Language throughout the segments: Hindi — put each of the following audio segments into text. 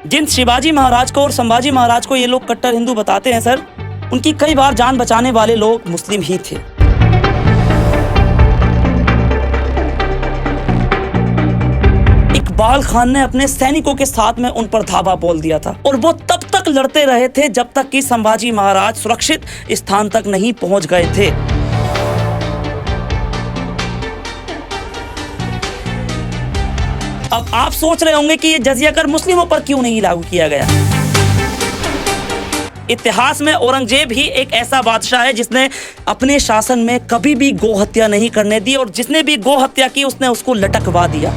जिन शिवाजी महाराज को और संभाजी महाराज को ये लोग कट्टर हिंदू बताते हैं सर, उनकी कई बार जान बचाने वाले लोग मुस्लिम ही थे। इकबाल खान ने अपने सैनिकों के साथ में उन पर धावा बोल दिया था और वो तब तक लड़ते रहे थे जब तक कि संभाजी महाराज सुरक्षित स्थान तक नहीं पहुंच गए थे। अब आप सोच रहे होंगे कि ये जजिया कर मुस्लिमों पर क्यों नहीं लागू किया गया। इतिहास में औरंगजेब ही एक ऐसा बादशाह है जिसने अपने शासन में कभी भी गौ हत्या नहीं करने दी और जिसने भी गौ हत्या की उसने उसको लटकवा दिया।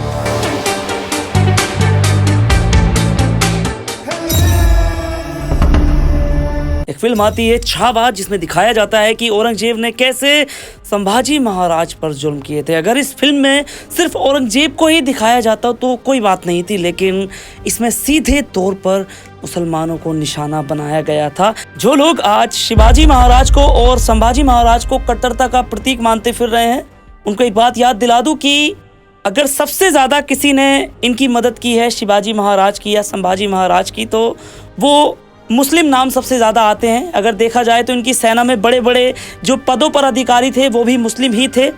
एक फिल्म आती है छावा जिसमें दिखाया जाता है कि औरंगजेब ने कैसे संभाजी महाराज पर जुल्म किए थे। अगर इस फिल्म में सिर्फ औरंगजेब को ही दिखाया जाता तो कोई बात नहीं थी, लेकिन इसमें सीधे तौर पर मुसलमानों को निशाना बनाया गया था। जो लोग आज शिवाजी महाराज को और संभाजी महाराज को कट्टरता का प्रतीक मानते फिर रहे हैं, उनको एक बात याद दिला दूं कि अगर सबसे ज़्यादा किसी ने इनकी मदद की है शिवाजी महाराज की या संभाजी महाराज की, तो वो मुस्लिम नाम सबसे ज़्यादा आते हैं। अगर देखा जाए तो इनकी सेना में बड़े बड़े जो पदों पर अधिकारी थे वो भी मुस्लिम ही थे,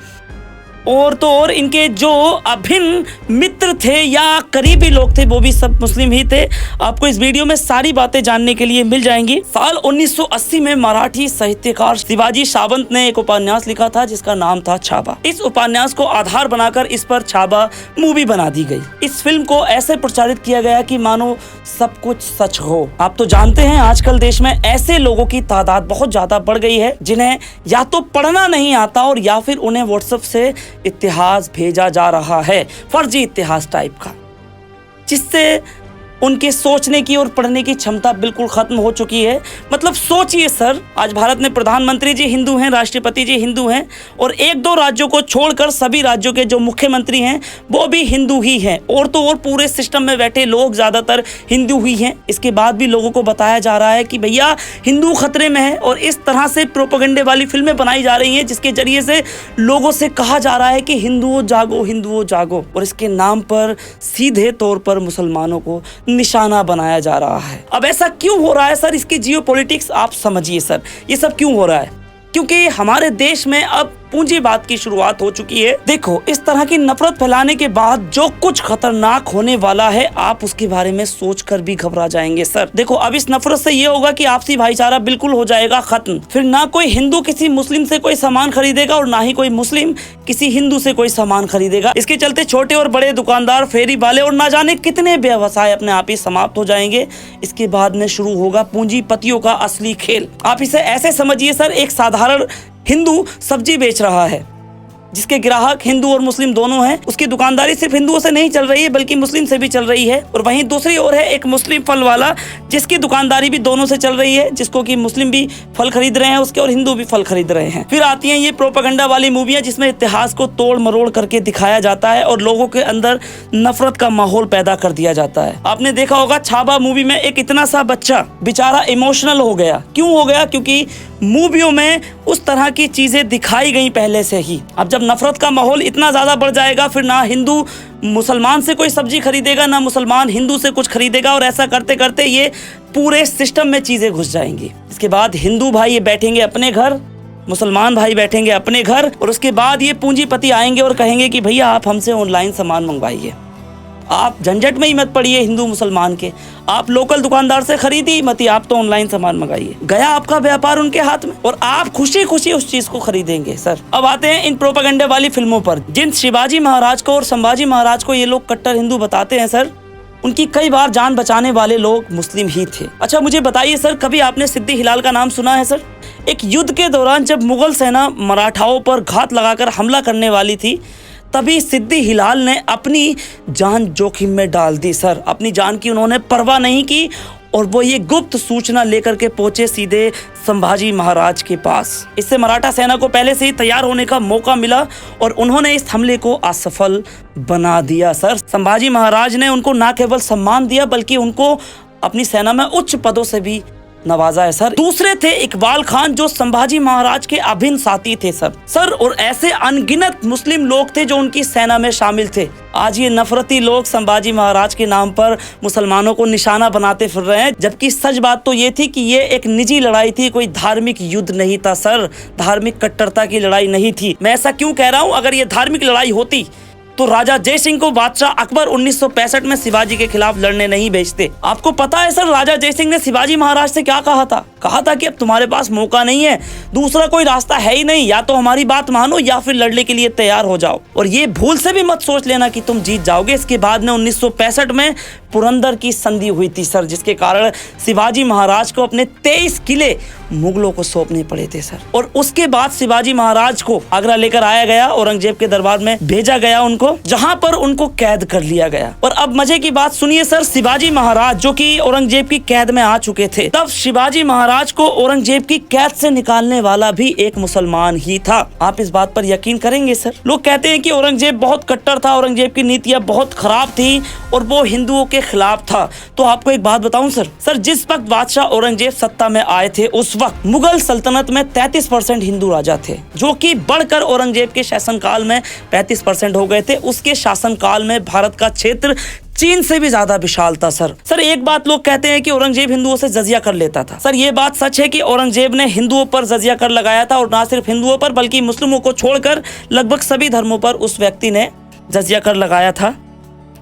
और तो और इनके जो अभिन्न मित्र थे या करीबी लोग थे वो भी सब मुस्लिम ही थे। आपको इस वीडियो में सारी बातें जानने के लिए मिल जाएंगी। साल 1980 में मराठी साहित्यकार शिवाजी सावंत ने एक उपन्यास लिखा था जिसका नाम था छावा। इस उपन्यास को आधार बनाकर इस पर छावा मूवी बना दी गई। इस फिल्म को ऐसे प्रचारित किया गया कि मानो सब कुछ सच हो। आप तो जानते हैं आजकल देश में ऐसे लोगों की तादाद बहुत ज्यादा बढ़ गई है जिन्हें या तो पढ़ना नहीं आता और या फिर उन्हें व्हाट्सएप से इतिहास भेजा जा रहा है, फर्जी इतिहास टाइप का, जिससे उनके सोचने की और पढ़ने की क्षमता बिल्कुल खत्म हो चुकी है। मतलब सोचिए सर, आज भारत में प्रधानमंत्री जी हिंदू हैं, राष्ट्रपति जी हिंदू हैं, और एक दो राज्यों को छोड़कर सभी राज्यों के जो मुख्यमंत्री हैं वो भी हिंदू ही हैं, और तो और पूरे सिस्टम में बैठे लोग ज़्यादातर हिंदू ही हैं। इसके बाद भी लोगों को बताया जा रहा है कि भैया हिंदू खतरे में है, और इस तरह से प्रोपेगेंडे वाली फिल्में बनाई जा रही हैं जिसके जरिए से लोगों से कहा जा रहा है कि हिंदुओं जागो, हिंदुओं जागो, और इसके नाम पर सीधे तौर पर मुसलमानों को निशाना बनाया जा रहा है। अब ऐसा क्यों हो रहा है सर? इसकी जियोपॉलिटिक्स आप समझिए सर, ये सब क्यों हो रहा है? क्योंकि हमारे देश में अब पूंजीवाद की शुरुआत हो चुकी है। देखो, इस तरह की नफरत फैलाने के बाद जो कुछ खतरनाक होने वाला है आप उसके बारे में सोचकर भी घबरा जाएंगे सर। देखो, अब इस नफरत से ये होगा कि आपसी भाईचारा बिल्कुल हो जाएगा खत्म। फिर ना कोई हिंदू किसी मुस्लिम से कोई सामान खरीदेगा और ना ही कोई मुस्लिम किसी हिंदू से कोई सामान खरीदेगा। इसके चलते छोटे और बड़े दुकानदार, फेरी वाले और ना जाने कितने व्यवसाय अपने आप ही समाप्त हो जाएंगे। इसके बाद में शुरू होगा पूंजीपतियों का असली खेल। आप इसे ऐसे समझिए सर, एक साधारण हिंदू सब्जी बेच रहा है जिसके ग्राहक हिंदू और मुस्लिम दोनों हैं। उसकी दुकानदारी सिर्फ हिंदुओं से नहीं चल रही है बल्कि मुस्लिम से भी चल रही है। और वहीं दूसरी ओर है एक मुस्लिम फल वाला जिसकी दुकानदारी भी दोनों से चल रही है, जिसको कि मुस्लिम भी फल खरीद रहे हैं उसके और हिंदू भी फल खरीद रहे हैं। फिर आती हैं ये प्रोपेगेंडा वाली मूवियां जिसमें इतिहास को तोड़ मरोड़ करके दिखाया जाता है और लोगों के अंदर नफरत का माहौल पैदा कर दिया जाता है। आपने देखा होगा छावा मूवी में एक इतना सा बच्चा बेचारा इमोशनल हो गया। क्यों हो गया? क्योंकि मूवियों में उस तरह की चीजें दिखाई गई पहले से ही। अब जब नफरत का माहौल इतना ज्यादा बढ़ जाएगा, फिर ना हिंदू मुसलमान से कोई सब्जी खरीदेगा ना मुसलमान हिंदू से कुछ खरीदेगा, और ऐसा करते करते ये पूरे सिस्टम में चीजें घुस जाएंगी। इसके बाद हिंदू भाई ये बैठेंगे अपने घर, मुसलमान भाई बैठेंगे अपने घर, और उसके बाद ये पूंजीपति आएंगे और कहेंगे कि भैया आप हमसे ऑनलाइन सामान मंगवाइए, आप झंझट में ही मत पड़िए हिंदू मुसलमान के, आप लोकल दुकानदार से खरीदी मत, आप तो ऑनलाइन सामान मंगाइए। गया आपका व्यापार उनके हाथ में और आप खुशी खुशी उस चीज को खरीदेंगे सर। अब आते हैं इन प्रोपेगेंडे वाली फिल्मों पर। जिन शिवाजी महाराज को और संभाजी महाराज को ये लोग कट्टर हिंदू बताते हैं सर, उनकी कई बार जान बचाने वाले लोग मुस्लिम ही थे। अच्छा मुझे बताइए सर, कभी आपने सिद्दी हिलाल का नाम सुना है सर? एक युद्ध के दौरान जब मुगल सेना मराठाओं पर घात लगाकर हमला करने वाली थी, तभी सिद्दी हिलाल ने अपनी जान जोखिम में डाल दी सर। अपनी जान की उन्होंने परवाह नहीं की और वो ये गुप्त सूचना लेकर के पहुंचे सीधे संभाजी महाराज के पास। इससे मराठा सेना को पहले से ही तैयार होने का मौका मिला और उन्होंने इस हमले को असफल बना दिया सर। संभाजी महाराज ने उनको ना केवल सम्मान दिया बल्कि उनको अपनी सेना में उच्च पदों से भी नवाजा है सर। दूसरे थे इकबाल खान, जो संभाजी महाराज के अभिन्न साथी थे सर। और ऐसे अनगिनत मुस्लिम लोग थे जो उनकी सेना में शामिल थे। आज ये नफरती लोग संभाजी महाराज के नाम पर मुसलमानों को निशाना बनाते फिर रहे हैं, जबकि सच बात तो ये थी कि ये एक निजी लड़ाई थी, कोई धार्मिक युद्ध नहीं था सर। धार्मिक कट्टरता की लड़ाई नहीं थी। मैं ऐसा क्यों कह रहा हूँ? अगर ये धार्मिक लड़ाई होती तो राजा जय सिंह को बादशाह अकबर 1965 में शिवाजी के खिलाफ लड़ने नहीं भेजते। आपको पता है सर, राजा जय सिंह ने शिवाजी महाराज से क्या कहा था? कहा था कि अब तुम्हारे पास मौका नहीं है, दूसरा कोई रास्ता है ही नहीं, या तो हमारी बात मानो या फिर लड़ने के लिए तैयार हो जाओ। और ये भूल से भी मत सोच लेना कि तुम जीत जाओगे। इसके बाद में 1965 में पुरंदर की संधि हुई थी सर, जिसके कारण शिवाजी महाराज को अपने 23 किले मुगलों को सौंपने पड़े थे सर। और उसके बाद शिवाजी महाराज को आगरा लेकर आया गया, औरंगजेब के दरबार में भेजा गया उनको, जहां पर उनको कैद कर लिया गया। और अब मजे की बात सुनिए सर, शिवाजी महाराज जो कि औरंगजेब की कैद में आ चुके थे, तब शिवाजी महाराज को औरंगजेब की कैद से निकालने वाला भी एक मुसलमान ही था। आप इस बात पर यकीन करेंगे सर? लोग कहते हैं कि औरंगजेब बहुत कट्टर था, औरंगजेब की नीतियां बहुत खराब थी और वो हिंदुओं के खिलाफ था। तो आपको एक बात बताऊं सर, जिस वक्त बादशाह औरंगजेब सत्ता में आए थे, उस वक्त मुगल सल्तनत में 33% हिंदू राजा थे, जो कि बढ़कर औरंगजेब के शासनकाल में 35% हो गए थे। उसके शासनकाल में भारत का क्षेत्र चीन से भी ज्यादा विशाल था सर। एक बात लोग कहते हैं कि औरंगजेब हिंदुओं से जजिया कर लेता था। सर ये बात सच है कि औरंगजेब ने हिंदुओं पर जजिया कर लगाया था, और ना सिर्फ हिंदुओं पर बल्कि मुस्लिमों को छोड़कर लगभग सभी धर्मों पर उस व्यक्ति ने जजिया कर लगाया था,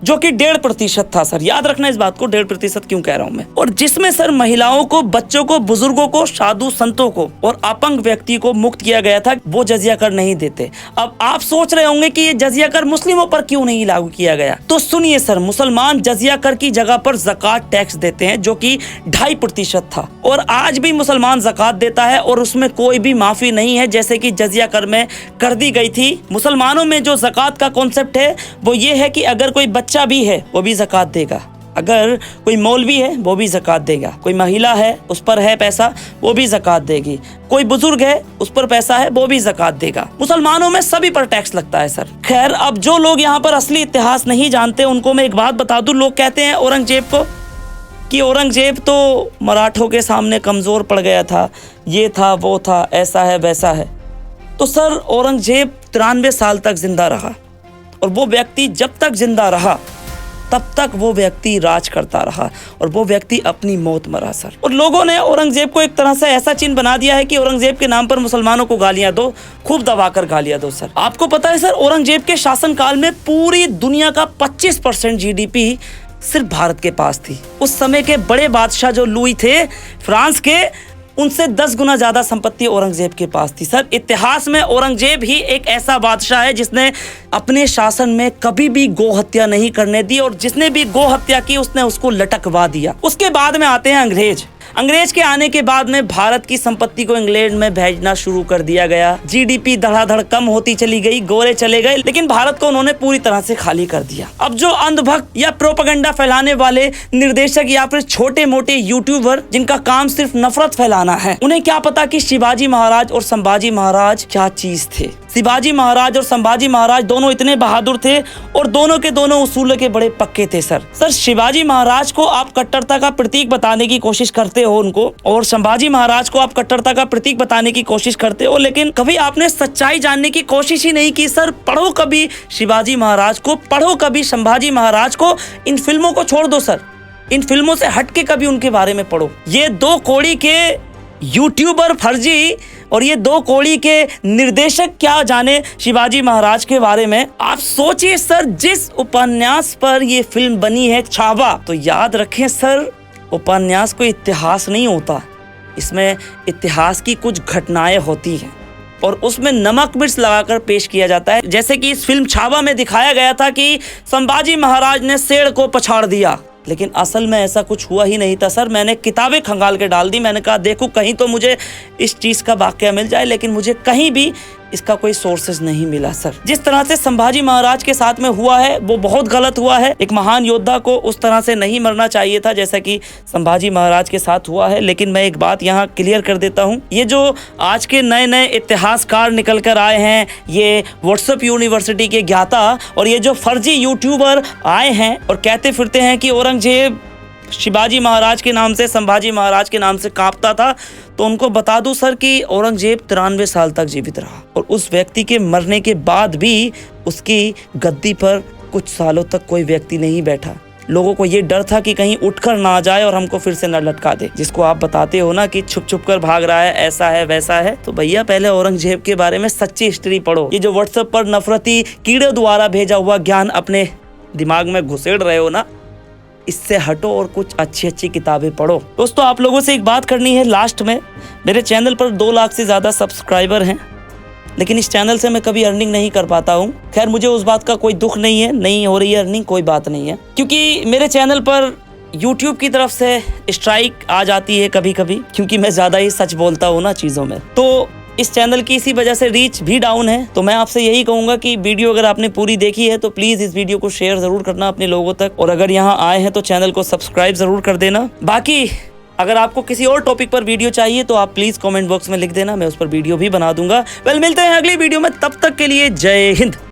जो कि 1.5% था सर। याद रखना इस बात को, 1.5% क्यों कह रहा हूं मैं। और जिसमें सर महिलाओं को, बच्चों को, बुजुर्गों को, साधु संतों को और अपंग व्यक्ति को मुक्त किया गया था। वो जजिया कर नहीं देते। अब आप सोच रहे होंगे कि ये जजिया कर मुस्लिमों पर क्यों नहीं लागू किया गया? तो सुनिए सर, मुसलमान जजिया कर की जगह पर ज़कात टैक्स देते हैं, जो कि 2.5% था। और आज भी मुसलमान ज़कात देता है और उसमें कोई भी माफी नहीं है, जैसे कि जजिया कर में कर दी गई थी। मुसलमानों में जो ज़कात का कॉन्सेप्ट है वो ये है कि अगर कोई बच्चा भी है वो भी ज़कात देगा, अगर कोई मौलवी है वो भी ज़कात देगा, कोई महिला है उस पर है पैसा वो भी ज़कात देगी, कोई बुजुर्ग है उस पर पैसा है वो भी ज़कात देगा। मुसलमानों में सभी पर टैक्स लगता है सर। खैर, अब जो लोग यहाँ पर असली इतिहास नहीं जानते उनको मैं एक बात बता दूं। लोग कहते हैं औरंगजेब को कि औरंगजेब तो मराठों के सामने कमज़ोर पड़ गया था, ये था वो था, ऐसा है वैसा है। तो सर औरंगजेब 93 साल तक जिंदा रहा, और वो व्यक्ति जब तक जिंदा रहा तब तक वो व्यक्ति राज करता रहा, और वो व्यक्ति अपनी मौत मरा सर। और लोगों ने औरंगजेब को एक तरह से ऐसा चिन्ह बना दिया है कि औरंगजेब के नाम पर मुसलमानों को गालियां दो, खूब दबाकर गालियां दो सर। आपको पता है सर, औरंगजेब के शासनकाल में पूरी दुनिया का 25% GDP सिर्फ भारत के पास थी। उस समय के बड़े बादशाह जो लुई थे फ्रांस के, उनसे 10 गुना ज्यादा संपत्ति औरंगजेब के पास थी सर। इतिहास में औरंगजेब ही एक ऐसा बादशाह है जिसने अपने शासन में कभी भी गौ हत्या नहीं करने दी, और जिसने भी गौ हत्या की उसने उसको लटकवा दिया। उसके बाद में आते हैं अंग्रेज के आने के बाद में भारत की संपत्ति को इंग्लैंड में भेजना शुरू कर दिया गया। GDP धड़ाधड़ कम होती चली गई, गोरे चले गए, लेकिन भारत को उन्होंने पूरी तरह से खाली कर दिया। अब जो अंधभक्त या प्रोपेगेंडा फैलाने वाले निर्देशक या फिर छोटे मोटे यूट्यूबर जिनका काम सिर्फ नफरत फैलाना है, उन्हें क्या पता कि शिवाजी महाराज और संभाजी महाराज क्या चीज थे। शिवाजी महाराज और संभाजी महाराज दोनों इतने बहादुर थे और दोनों के दोनों उसूलों के बड़े पक्के थे सर। शिवाजी महाराज को आप कट्टरता का प्रतीक बताने की कोशिश करते हो उनको, और संभाजी महाराज को आप कट्टरता का प्रतीक बताने की कोशिश करते हो, लेकिन कभी आपने सच्चाई जानने की कोशिश ही नहीं की सर। पढ़ो कभी शिवाजी महाराज को, पढ़ो कभी संभाजी महाराज को। इन फिल्मों को छोड़ दो सर, इन फिल्मों से हट के कभी उनके बारे में पढ़ो। ये 2 कौड़ी के यूट्यूबर फर्जी और ये 2 कौड़ी के निर्देशक क्या जाने शिवाजी महाराज के बारे में। आप सोचिए सर, जिस उपन्यास पर ये फिल्म बनी है छावा, तो याद रखें सर, उपन्यास कोई इतिहास नहीं होता, इसमें इतिहास की कुछ घटनाएं होती हैं और उसमें नमक मिर्च लगाकर पेश किया जाता है। जैसे कि इस फिल्म छावा में दिखाया गया था कि संभाजी महाराज ने शेर को पछाड़ दिया, लेकिन असल में ऐसा कुछ हुआ ही नहीं था सर। मैंने किताबें खंगाल के डाल दी, मैंने कहा देखो कहीं तो मुझे इस चीज़ का वाकया मिल जाए, लेकिन मुझे कहीं भी इसका कोई सोर्सेज नहीं मिला सर। जिस तरह से संभाजी महाराज के साथ में हुआ है वो बहुत गलत हुआ है। एक महान योद्धा को उस तरह से नहीं मरना चाहिए था जैसा कि संभाजी महाराज के साथ हुआ है। लेकिन मैं एक बात यहाँ क्लियर कर देता हूँ, ये जो आज के नए नए इतिहासकार निकल कर आए हैं, ये व्हाट्सएप यूनिवर्सिटी के ज्ञाता और ये जो फर्जी यूट्यूबर आए हैं और कहते फिरते हैं कि औरंगजेब शिवाजी महाराज के नाम से, संभाजी महाराज के नाम से कांपता था, तो उनको बता दूं सर कि औरंगजेब 93 साल तक जीवित रहा और उस व्यक्ति के मरने के बाद भी उसकी गद्दी पर कुछ सालों तक कोई व्यक्ति नहीं बैठा। लोगों को ये डर था कि कहीं उठकर ना जाए और हमको फिर से न लटका दे। जिसको आप बताते हो ना कि छुप छुप कर भाग रहा है, ऐसा है वैसा है, तो भैया पहले औरंगजेब के बारे में सच्ची हिस्ट्री पढ़ो। ये जो व्हाट्सएप पर नफरती कीड़े द्वारा भेजा हुआ ज्ञान अपने दिमाग में घुसेड़ रहे हो ना, इससे हटो और कुछ अच्छी अच्छी किताबें पढ़ो। दोस्तों, आप लोगों से एक बात करनी है लास्ट में। मेरे चैनल पर 2 लाख से ज़्यादा सब्सक्राइबर हैं, लेकिन इस चैनल से मैं कभी अर्निंग नहीं कर पाता हूँ। खैर, मुझे उस बात का कोई दुख नहीं है, नहीं हो रही है अर्निंग, कोई बात नहीं है, क्योंकि मेरे चैनल पर YouTube की तरफ से स्ट्राइक आ जाती है कभी कभी, क्योंकि मैं ज़्यादा ही सच बोलता हूँ ना चीज़ों में। तो इस चैनल की इसी वजह से रीच भी डाउन है। तो मैं आपसे यही कहूँगा कि वीडियो अगर आपने पूरी देखी है तो प्लीज़ इस वीडियो को शेयर ज़रूर करना अपने लोगों तक, और अगर यहाँ आए हैं तो चैनल को सब्सक्राइब ज़रूर कर देना। बाकी अगर आपको किसी और टॉपिक पर वीडियो चाहिए तो आप प्लीज़ कमेंट बॉक्स में लिख देना, मैं उस पर वीडियो भी बना दूंगा। मिलते हैं अगली वीडियो में, तब तक के लिए जय हिंद।